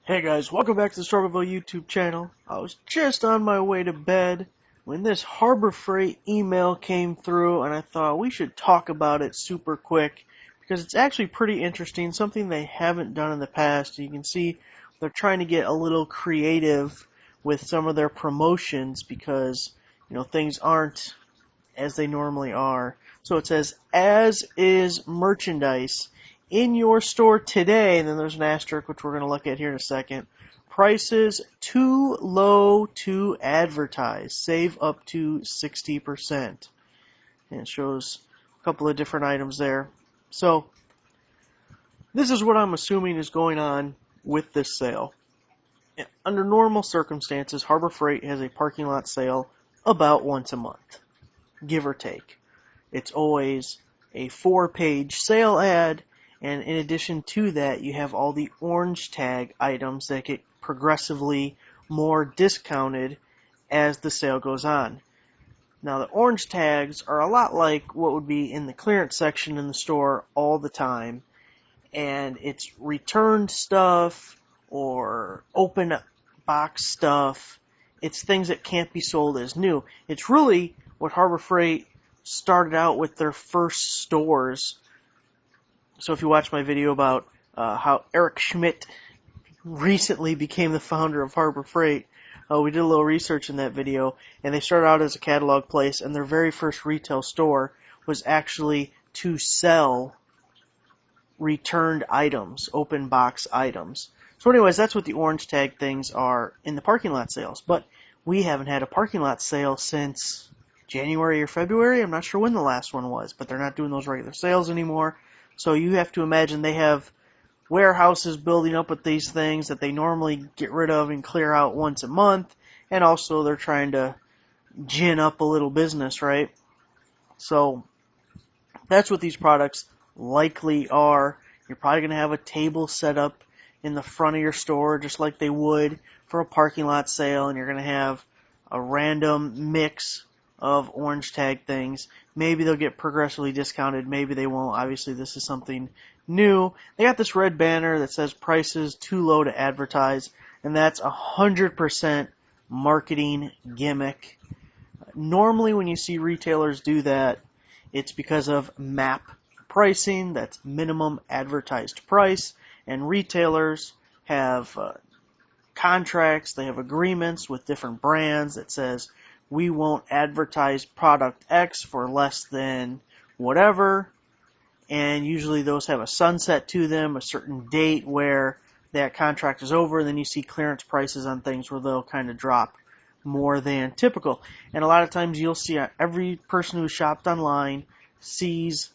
Hey guys, welcome back to the Struggleville YouTube channel. I was just on my way to bed when this Harbor Freight email came through, and I thought we should talk about it super quick because it's actually pretty interesting, something they haven't done in the past. You can see they're trying to get a little creative with some of their promotions because, things aren't as they normally are. So it says, as is merchandise in your store today, and then there's an asterisk, which we're going to look at here in a second. Prices too low to advertise. Save up to 60%. And it shows a couple of different items there. So this is what I'm assuming is going on with this sale. Under normal circumstances, Harbor Freight has a parking lot sale about once a month, give or take. It's always a 4-page sale ad, and in addition to that, you have all the orange tag items that get progressively more discounted as the sale goes on. Now, the orange tags are a lot like what would be in the clearance section in the store all the time, and it's returned stuff or open box stuff. It's things that can't be sold as new. It's really what Harbor Freight started out with their first stores. So if you watch my video about how Eric Schmidt recently became the founder of Harbor Freight, we did a little research in that video, and they started out as a catalog place, and their very first retail store was actually to sell returned items, open box items. So anyways, that's what the orange tag things are in the parking lot sales. But we haven't had a parking lot sale since January or February. I'm not sure when the last one was, but they're not doing those regular sales anymore. So you have to imagine they have warehouses building up with these things that they normally get rid of and clear out once a month. And also they're trying to gin up a little business, right? So that's what these products likely are. You're probably going to have a table set up in the front of your store just like they would for a parking lot sale, and you're going to have a random mix of orange tag things. Maybe they'll get progressively discounted, maybe they won't. Obviously, this is something new. They got this red banner that says prices too low to advertise, and that's 100% marketing gimmick. Normally, when you see retailers do that, it's because of MAP pricing, that's minimum advertised price, and retailers have contracts, they have agreements with different brands that says we won't advertise product X for less than whatever, and usually those have a sunset to them, a certain date where that contract is over, and then you see clearance prices on things where they'll kind of drop more than typical. And a lot of times you'll see every person who shopped online sees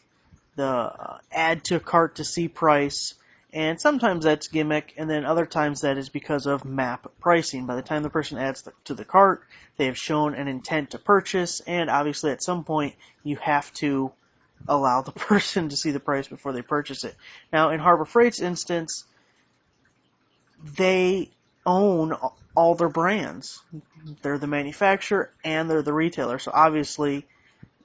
the add to cart to see price, and sometimes that's gimmick, and then other times that is because of MAP pricing. By the time the person adds to the cart, they have shown an intent to purchase, and obviously at some point you have to allow the person to see the price before they purchase it. Now, in Harbor Freight's instance, they own all their brands. They're the manufacturer and they're the retailer, so obviously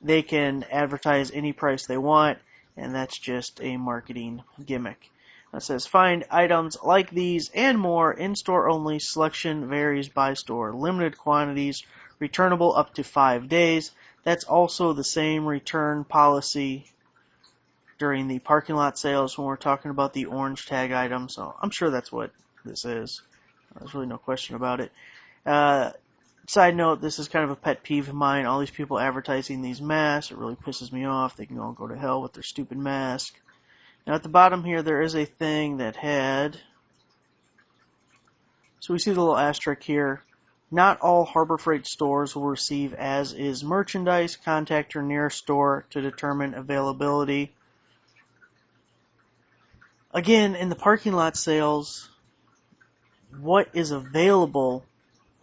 they can advertise any price they want, and that's just a marketing gimmick. It says, find items like these and more in-store only. Selection varies by store. Limited quantities. Returnable up to 5 days. That's also the same return policy during the parking lot sales when we're talking about the orange tag items. So I'm sure that's what this is. There's really no question about it. Side note, this is kind of a pet peeve of mine. All these people advertising these masks, it really pisses me off. They can all go to hell with their stupid mask. Now at the bottom here, there is a thing that had... So we see the little asterisk here. Not all Harbor Freight stores will receive as-is merchandise. Contact your nearest store to determine availability. Again, in the parking lot sales, what is available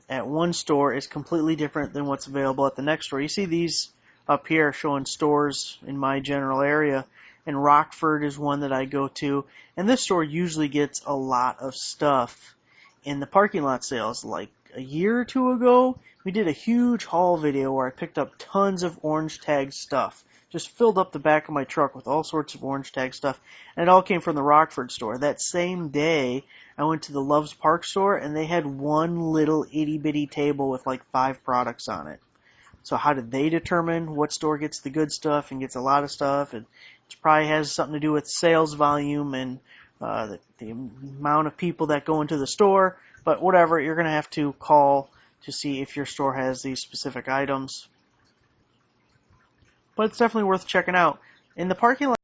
at one store is completely different than what's available at the next store. You see these up here showing stores in my general area, and Rockford is one that I go to, and this store usually gets a lot of stuff in the parking lot sales. Like a year or two ago, we did a huge haul video where I picked up tons of orange tag stuff. just filled up the back of my truck with all sorts of orange tag stuff, and it all came from the Rockford store. That same day, I went to the Loves Park store, and they had one little itty-bitty table with like 5 products on it. So how did they determine what store gets the good stuff and gets a lot of stuff? It probably has something to do with sales volume and the amount of people that go into the store. But whatever, you're going to have to call to see if your store has these specific items. But it's definitely worth checking out. In the parking lot,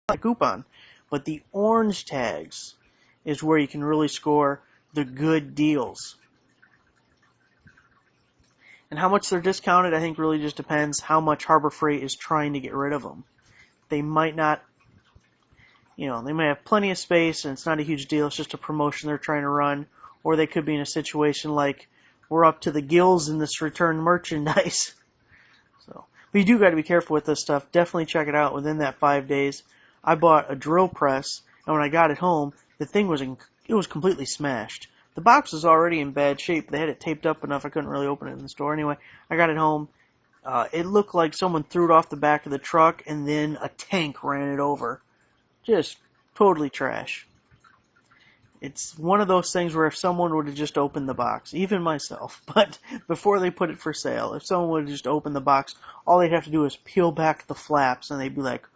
a coupon. But the orange tags is where you can really score the good deals. And how much they're discounted, I think, really just depends how much Harbor Freight is trying to get rid of them. They might not, they might have plenty of space and it's not a huge deal. It's just a promotion they're trying to run. Or they could be in a situation like we're up to the gills in this return merchandise. But you do got to be careful with this stuff. Definitely check it out within that 5 days. I bought a drill press, and when I got it home, the thing was completely smashed. The box was already in bad shape. They had it taped up enough I couldn't really open it in the store. Anyway, I got it home. It looked like someone threw it off the back of the truck, and then a tank ran it over. Just totally trash. It's one of those things where if someone would have just opened the box, even myself, but before they put it for sale, if someone would have just opened the box, all they'd have to do is peel back the flaps and they'd be like,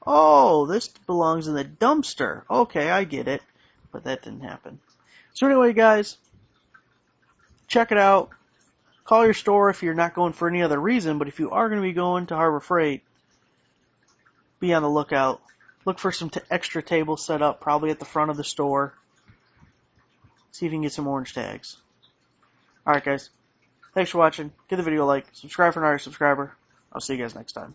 oh, this belongs in the dumpster. Okay, I get it. But that didn't happen. So anyway, guys, check it out. Call your store if you're not going for any other reason, but if you are going to be going to Harbor Freight, be on the lookout. Look for some extra tables set up, probably at the front of the store. See if you can get some orange tags. Alright guys, thanks for watching. Give the video a like, subscribe if you're not a subscriber. I'll see you guys next time.